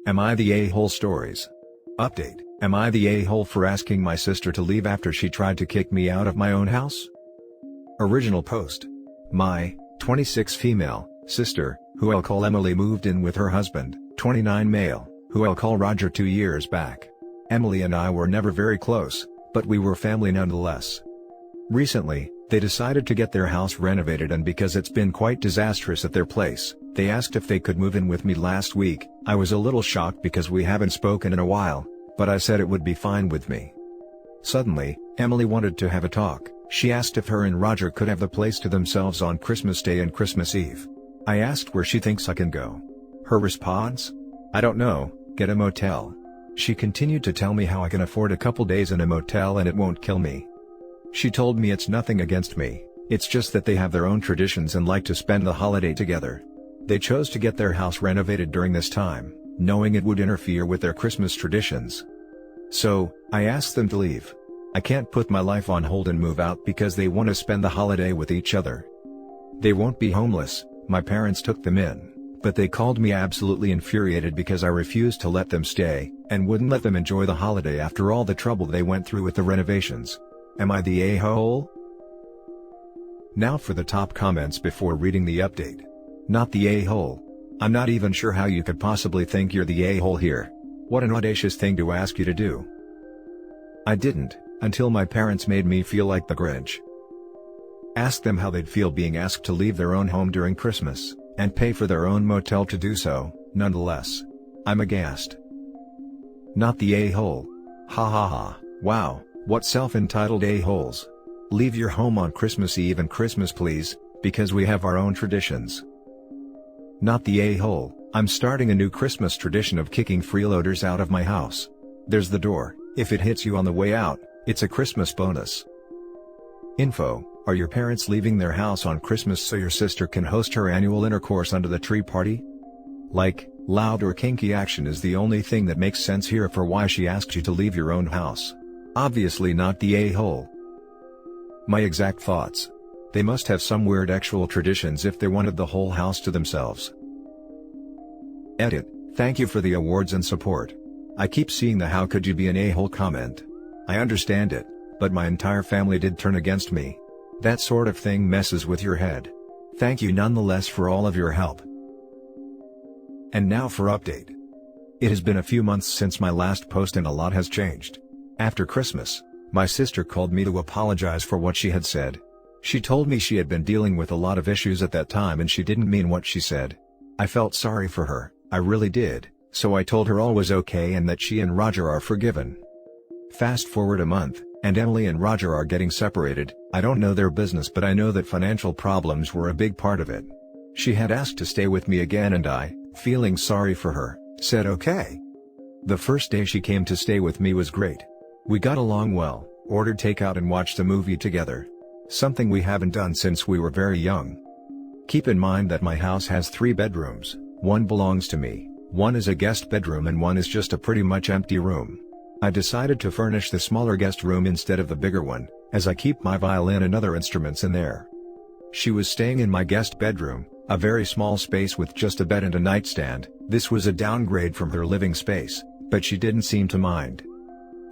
Am I the a-hole stories? Update: am I the a-hole for asking my sister to leave after she tried to kick me out of my own house? Original post. My 26 female sister, who I'll call Emily, moved in with her husband, 29 male, who I'll call Roger, 2 years back. Emily and I were never very close, but we were family nonetheless. Recently, they decided to get their house renovated, and because it's been quite disastrous at their place, they asked if they could move in with me last week. I was a little shocked because we haven't spoken in a while, but I said it would be fine with me. Suddenly, Emily wanted to have a talk. She asked if her and Roger could have the place to themselves on Christmas Day and Christmas Eve. I asked where she thinks I can go. Her response? I don't know, get a motel. She continued to tell me how I can afford a couple days in a motel and it won't kill me. She told me it's nothing against me, it's just that they have their own traditions and like to spend the holiday together. They chose to get their house renovated during this time, knowing it would interfere with their Christmas traditions. So, I asked them to leave. I can't put my life on hold and move out because they want to spend the holiday with each other. They won't be homeless, my parents took them in, but they called me absolutely infuriated because I refused to let them stay, and wouldn't let them enjoy the holiday after all the trouble they went through with the renovations. Am I the a-hole? Now for the top comments before reading the update. Not the a-hole. I'm not even sure how you could possibly think you're the a-hole here. What an audacious thing to ask you to do. I didn't, until my parents made me feel like the Grinch. Ask them how they'd feel being asked to leave their own home during Christmas, and pay for their own motel to do so, nonetheless. I'm aghast. Not the a-hole. Ha ha ha, wow. What self-entitled a-holes. Leave your home on Christmas Eve and Christmas please, because we have our own traditions. Not the a-hole. I'm starting a new Christmas tradition of kicking freeloaders out of my house. There's the door, if it hits you on the way out, it's a Christmas bonus. Info: are your parents leaving their house on Christmas so your sister can host her annual intercourse under the tree party? Like, loud or kinky action is the only thing that makes sense here for why she asked you to leave your own house. Obviously not the a-hole. My exact thoughts. They must have some weird actual traditions if they wanted the whole house to themselves. Edit: thank you for the awards and support. I keep seeing the "how could you be an a-hole" comment. I understand it, but my entire family did turn against me. That sort of thing messes with your head. Thank you nonetheless for all of your help. And now for update. It has been a few months since my last post and a lot has changed. After Christmas, my sister called me to apologize for what she had said. She told me she had been dealing with a lot of issues at that time and she didn't mean what she said. I felt sorry for her, I really did, so I told her all was okay and that she and Roger are forgiven. Fast forward a month, and Emily and Roger are getting separated. I don't know their business, but I know that financial problems were a big part of it. She had asked to stay with me again and I, feeling sorry for her, said okay. The first day she came to stay with me was great. We got along well, ordered takeout and watched a movie together. Something we haven't done since we were very young. Keep in mind that my house has 3 bedrooms, one belongs to me, one is a guest bedroom and one is just a pretty much empty room. I decided to furnish the smaller guest room instead of the bigger one, as I keep my violin and other instruments in there. She was staying in my guest bedroom, a very small space with just a bed and a nightstand. This was a downgrade from her living space, but she didn't seem to mind.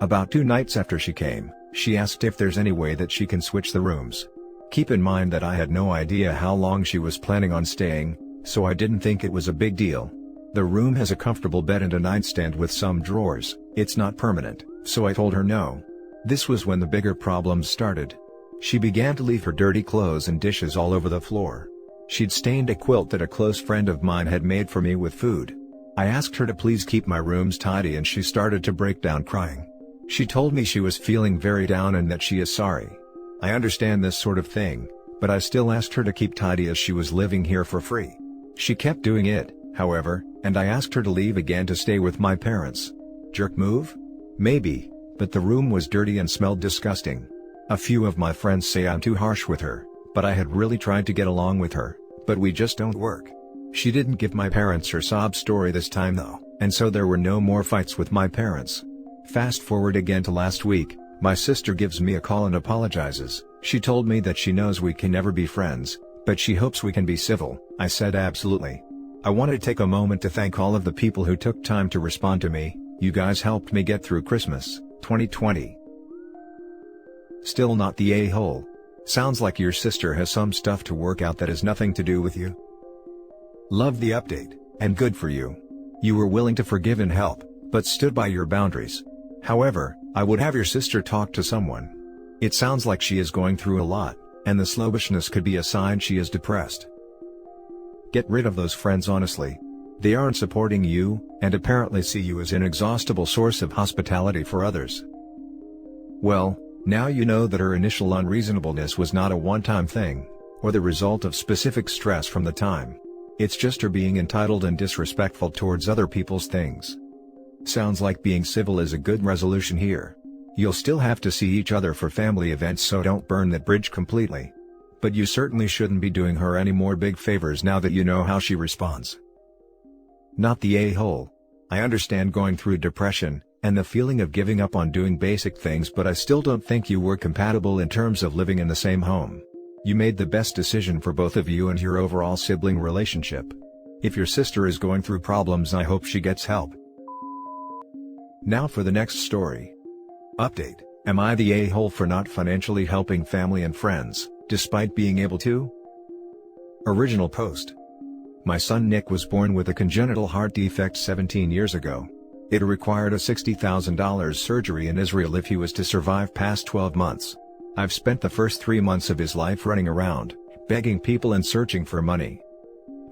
About 2 nights after she came, she asked if there's any way that she can switch the rooms. Keep in mind that I had no idea how long she was planning on staying, so I didn't think it was a big deal. The room has a comfortable bed and a nightstand with some drawers. It's not permanent, so I told her no. This was when the bigger problems started. She began to leave her dirty clothes and dishes all over the floor. She'd stained a quilt that a close friend of mine had made for me with food. I asked her to please keep my rooms tidy and she started to break down crying. She told me she was feeling very down and that she is sorry. I understand this sort of thing, but I still asked her to keep tidy as she was living here for free. She kept doing it, however, and I asked her to leave again to stay with my parents. Jerk move? Maybe, but the room was dirty and smelled disgusting. A few of my friends say I'm too harsh with her, but I had really tried to get along with her, but we just don't work. She didn't give my parents her sob story this time though, and so there were no more fights with my parents. Fast forward again to last week, my sister gives me a call and apologizes. She told me that she knows we can never be friends, but she hopes we can be civil. I said absolutely. I want to take a moment to thank all of the people who took time to respond to me. You guys helped me get through Christmas, 2020. Still not the a-hole. Sounds like your sister has some stuff to work out that has nothing to do with you. Love the update, and good for you. You were willing to forgive and help, but stood by your boundaries. However, I would have your sister talk to someone. It sounds like she is going through a lot, and the sluggishness could be a sign she is depressed. Get rid of those friends honestly. They aren't supporting you, and apparently see you as an inexhaustible source of hospitality for others. Well, now you know that her initial unreasonableness was not a one-time thing, or the result of specific stress from the time. It's just her being entitled and disrespectful towards other people's things. Sounds like being civil is a good resolution here. You'll still have to see each other for family events, so don't burn that bridge completely. But you certainly shouldn't be doing her any more big favors now that you know how she responds. Not the a-hole. I understand going through depression, and the feeling of giving up on doing basic things, but I still don't think you were compatible in terms of living in the same home. You made the best decision for both of you and your overall sibling relationship. If your sister is going through problems, I hope she gets help. Now for the next story. Update: am I the a-hole for not financially helping family and friends, despite being able to? Original post. My son Nick was born with a congenital heart defect 17 years ago. It required a $60,000 surgery in Israel if he was to survive past 12 months. I've spent the first 3 months of his life running around, begging people and searching for money.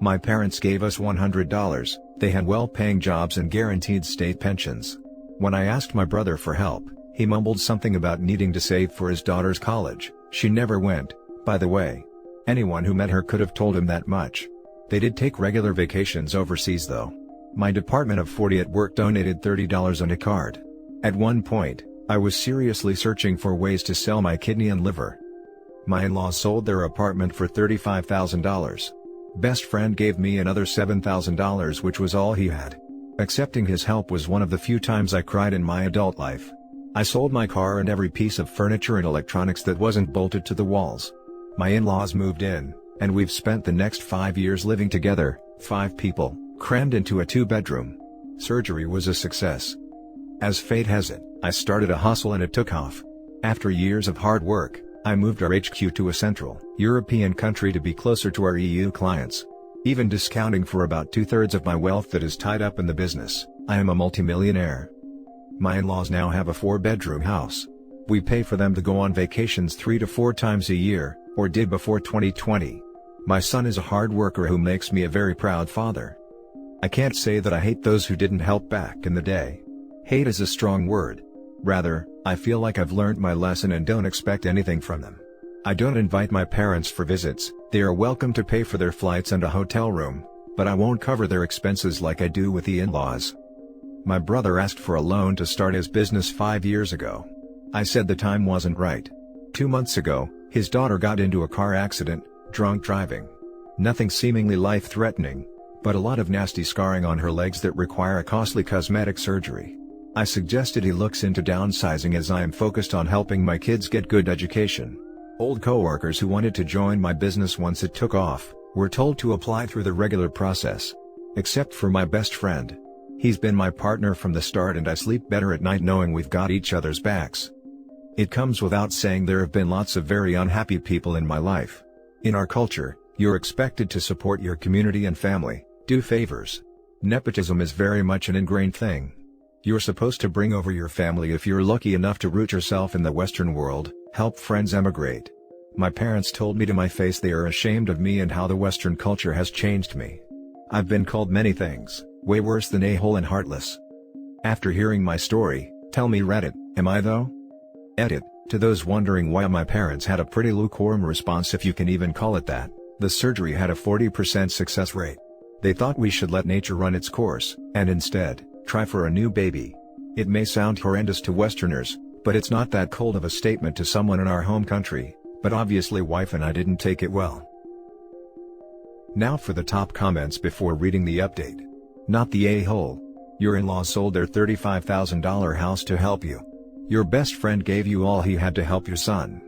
My parents gave us $100, they had well-paying jobs and guaranteed state pensions. When I asked my brother for help, he mumbled something about needing to save for his daughter's college. She never went, by the way. Anyone who met her could have told him that much. They did take regular vacations overseas though. My department of 40 at work donated $30 on a card. At one point, I was seriously searching for ways to sell my kidney and liver. My in-laws sold their apartment for $35,000. Best friend gave me another $7,000, which was all he had. Accepting his help was one of the few times I cried in my adult life. I sold my car and every piece of furniture and electronics that wasn't bolted to the walls. My in-laws moved in, and we've spent the next 5 years living together, 5 people, crammed into a 2-bedroom. Surgery was a success. As fate has it, I started a hustle and it took off. After years of hard work, I moved our HQ to a Central European country to be closer to our EU clients. Even discounting for about 2/3 of my wealth that is tied up in the business, I am a multimillionaire. My in-laws now have a 4-bedroom house. We pay for them to go on vacations 3 to 4 times a year, or did before 2020. My son is a hard worker who makes me a very proud father. I can't say that I hate those who didn't help back in the day. Hate is a strong word. Rather, I feel like I've learned my lesson and don't expect anything from them. I don't invite my parents for visits. They are welcome to pay for their flights and a hotel room, but I won't cover their expenses like I do with the in-laws. My brother asked for a loan to start his business 5 years ago. I said the time wasn't right. 2 months ago, his daughter got into a car accident, drunk driving. Nothing seemingly life-threatening, but a lot of nasty scarring on her legs that require a costly cosmetic surgery. I suggested he looks into downsizing as I am focused on helping my kids get good education. Old coworkers who wanted to join my business once it took off, were told to apply through the regular process. Except for my best friend. He's been my partner from the start and I sleep better at night knowing we've got each other's backs. It comes without saying there have been lots of very unhappy people in my life. In our culture, you're expected to support your community and family, do favors. Nepotism is very much an ingrained thing. You're supposed to bring over your family if you're lucky enough to root yourself in the Western world, help friends emigrate. My parents told me to my face they are ashamed of me and how the Western culture has changed me. I've been called many things, way worse than a-hole and heartless. After hearing my story, tell me Reddit, am I though? Edit, to those wondering why my parents had a pretty lukewarm response, if you can even call it that. The surgery had a 40% success rate. They thought we should let nature run its course, and instead, try for a new baby. It may sound horrendous to Westerners, but it's not that cold of a statement to someone in our home country, but obviously wife and I didn't take it well. Now for the top comments before reading the update. Not the a-hole. Your in-laws sold their $35,000 house to help you. Your best friend gave you all he had to help your son.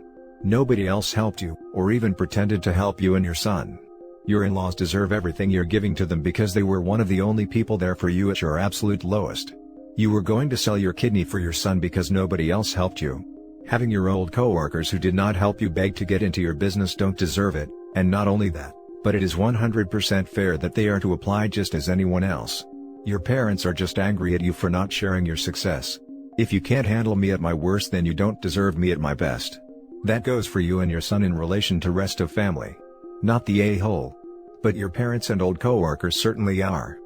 Nobody else helped you, or even pretended to help you and your son. Your in-laws deserve everything you're giving to them because they were one of the only people there for you at your absolute lowest. You were going to sell your kidney for your son because nobody else helped you. Having your old coworkers who did not help you beg to get into your business don't deserve it, and not only that, but it is 100% fair that they are to apply just as anyone else. Your parents are just angry at you for not sharing your success. If you can't handle me at my worst, then you don't deserve me at my best. That goes for you and your son in relation to rest of family. Not the a-hole. But your parents and old coworkers certainly are.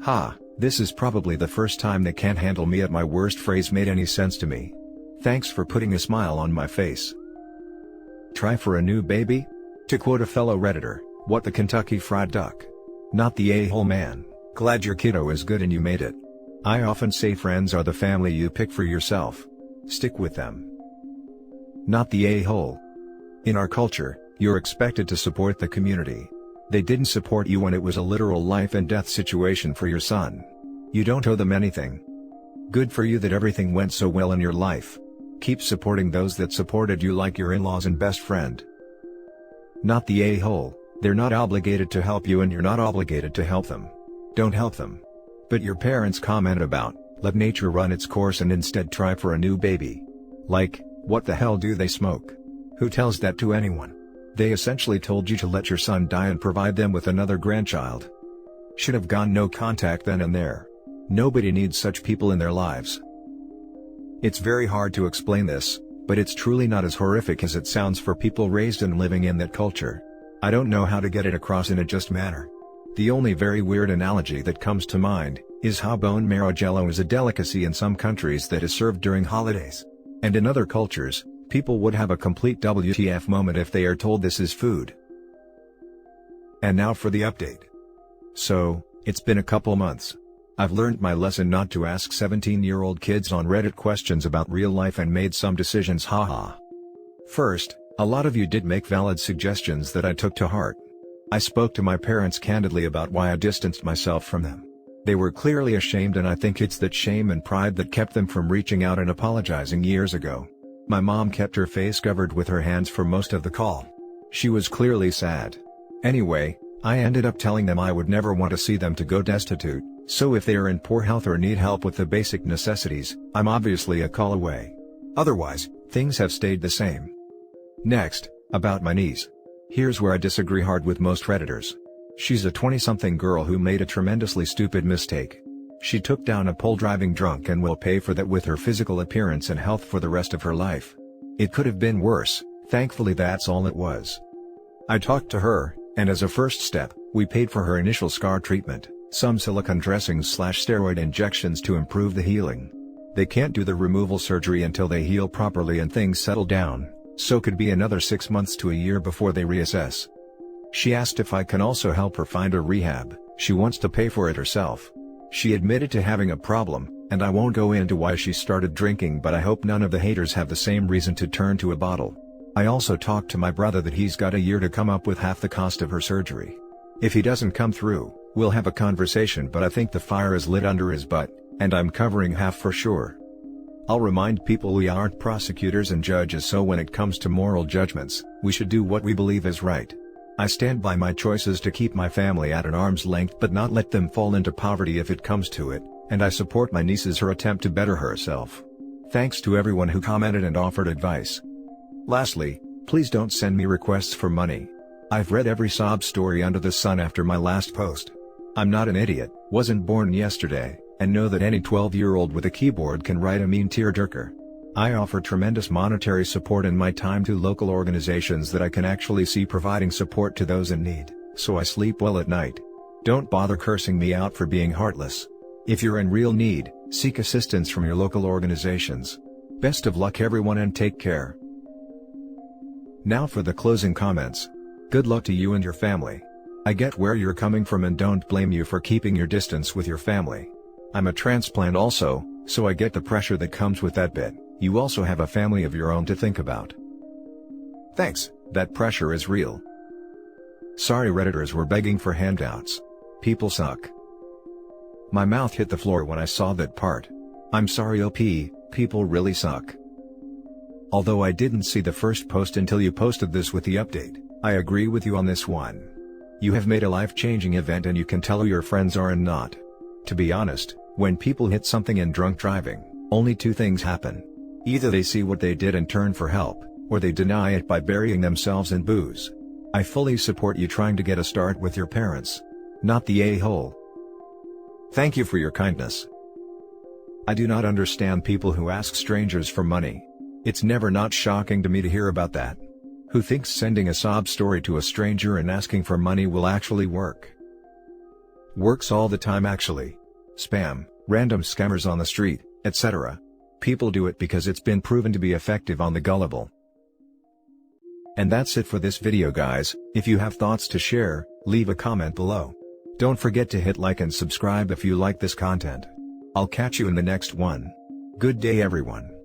Ha, this is probably the first time "they can't handle me at my worst" phrase made any sense to me. Thanks for putting a smile on my face. Try for a new baby? To quote a fellow Redditor, what the Kentucky Fried Duck? Not the a-hole man, glad your kiddo is good and you made it. I often say friends are the family you pick for yourself. Stick with them. Not the a-hole. In our culture, you're expected to support the community. They didn't support you when it was a literal life and death situation for your son. You don't owe them anything. Good for you that everything went so well in your life. Keep supporting those that supported you, like your in-laws and best friend. Not the a-hole. They're not obligated to help you and you're not obligated to help them. Don't help them. But your parents commented about, let nature run its course and instead try for a new baby. Like, what the hell do they smoke? Who tells that to anyone? They essentially told you to let your son die and provide them with another grandchild. Should have gone no contact then and there. Nobody needs such people in their lives. It's very hard to explain this, but it's truly not as horrific as it sounds for people raised and living in that culture. I don't know how to get it across in a just manner. The only very weird analogy that comes to mind is how bone marrow jello is a delicacy in some countries that is served during holidays. And in other cultures, people would have a complete WTF moment if they are told this is food. And now for the update. So, it's been a couple months. I've learned my lesson not to ask 17-year-old kids on Reddit questions about real life and made some decisions, haha. First, a lot of you did make valid suggestions that I took to heart. I spoke to my parents candidly about why I distanced myself from them. They were clearly ashamed, and I think it's that shame and pride that kept them from reaching out and apologizing years ago. My mom kept her face covered with her hands for most of the call. She was clearly sad. Anyway, I ended up telling them I would never want to see them to go destitute, so if they are in poor health or need help with the basic necessities, I'm obviously a call away. Otherwise, things have stayed the same. Next, about my niece. Here's where I disagree hard with most Redditors. She's a 20-something girl who made a tremendously stupid mistake. She took down a pole driving drunk and will pay for that with her physical appearance and health for the rest of her life. It could have been worse, thankfully that's all it was. I talked to her, and as a first step, we paid for her initial scar treatment, some silicone dressings/steroid injections to improve the healing. They can't do the removal surgery until they heal properly and things settle down, so could be another 6 months to a year before they reassess. She asked if I can also help her find a rehab. She wants to pay for it herself. She admitted to having a problem, and I won't go into why she started drinking, but I hope none of the haters have the same reason to turn to a bottle. I also talked to my brother that he's got a year to come up with half the cost of her surgery. If he doesn't come through, we'll have a conversation, but I think the fire is lit under his butt, and I'm covering half for sure. I'll remind people we aren't prosecutors and judges, so when it comes to moral judgments, we should do what we believe is right. I stand by my choices to keep my family at an arm's length but not let them fall into poverty if it comes to it, and I support my niece's attempt to better herself. Thanks to everyone who commented and offered advice. Lastly, please don't send me requests for money. I've read every sob story under the sun after my last post. I'm not an idiot, wasn't born yesterday, and know that any 12-year-old with a keyboard can write a mean tearjerker. I offer tremendous monetary support in my time to local organizations that I can actually see providing support to those in need, so I sleep well at night. Don't bother cursing me out for being heartless. If you're in real need, seek assistance from your local organizations. Best of luck everyone and take care. Now for the closing comments. Good luck to you and your family. I get where you're coming from and don't blame you for keeping your distance with your family. I'm a transplant also, so I get the pressure that comes with that bit. You also have a family of your own to think about. Thanks, that pressure is real. Sorry Redditors were begging for handouts. People suck. My mouth hit the floor when I saw that part. I'm sorry OP, people really suck. Although I didn't see the first post until you posted this with the update, I agree with you on this one. You have made a life-changing event and you can tell who your friends are and not. To be honest, when people hit something in drunk driving, only two things happen. Either they see what they did and turn for help, or they deny it by burying themselves in booze. I fully support you trying to get a start with your parents. Not the a-hole. Thank you for your kindness. I do not understand people who ask strangers for money. It's never not shocking to me to hear about that. Who thinks sending a sob story to a stranger and asking for money will actually work? Works all the time actually. Spam, random scammers on the street, etc. People do it because it's been proven to be effective on the gullible. And that's it for this video guys. If you have thoughts to share, leave a comment below. Don't forget to hit like and subscribe if you like this content. I'll catch you in the next one. Good day everyone.